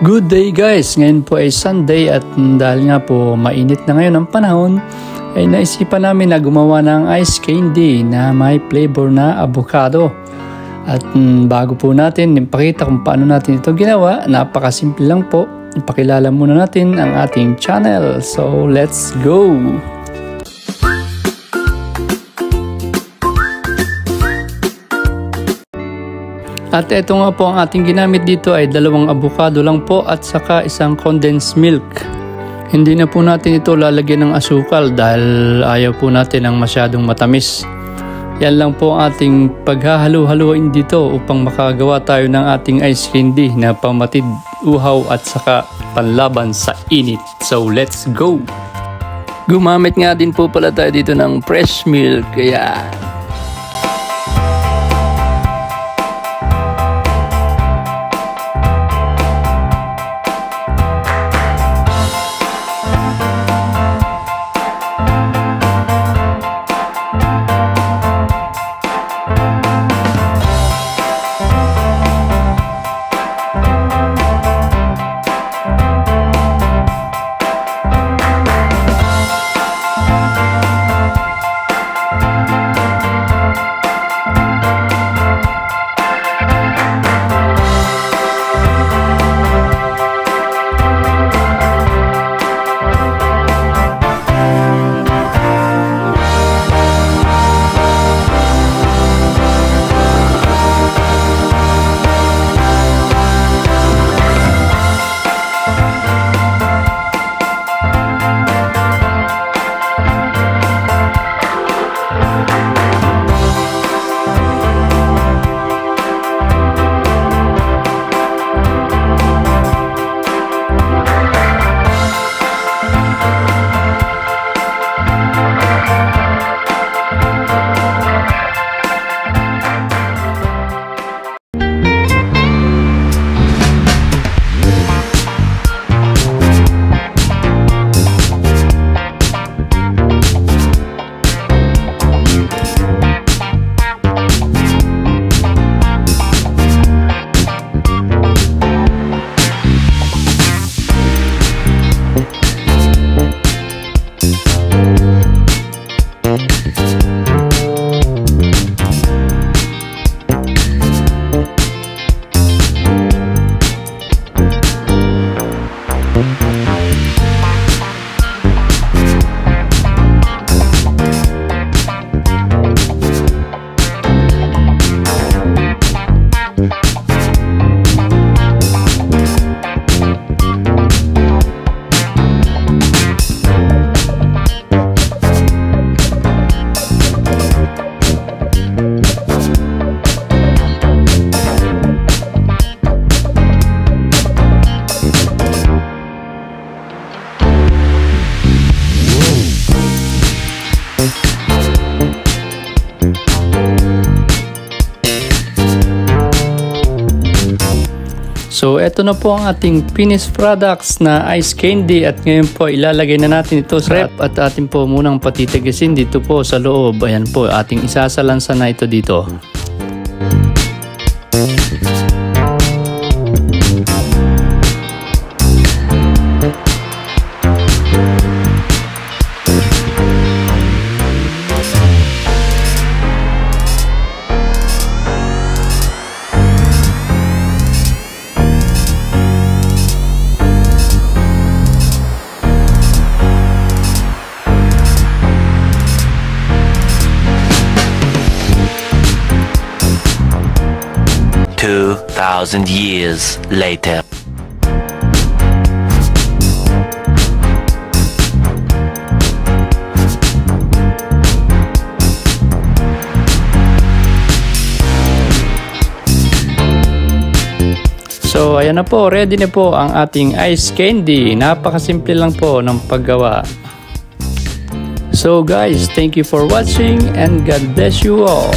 Good day guys! Ngayon po ay Sunday at dahil nga po mainit na ngayon ang panahon ay naisipan namin na gumawa ng ice candy na may flavor na avocado. At bago po natin ipakita kung paano natin ito ginawa, napakasimple lang po. Ipakilala muna natin ang ating channel. So let's go! At ito nga po ang ating ginamit dito ay 2 avocado lang po at saka isang condensed milk. Hindi na po natin ito lalagyan ng asukal dahil ayaw po natin ng masyadong matamis. Yan lang po ang ating paghahalo-haluin dito upang makagawa tayo ng ating ice candy na pamatid, uhaw at saka panlaban sa init. So let's go! Gumamit nga din po pala tayo dito ng fresh milk. Kaya so eto na po ang ating finished products na ice candy at ngayon po ilalagay na natin ito sa rep at atin po munang patitigasin dito po sa loob. Ayan po ating isasalansan na ito dito. Thousand years later. So ayan na po, ready na po ang ating ice candy. Napakasimple lang po ng paggawa. So guys, thank you for watching and God bless you all.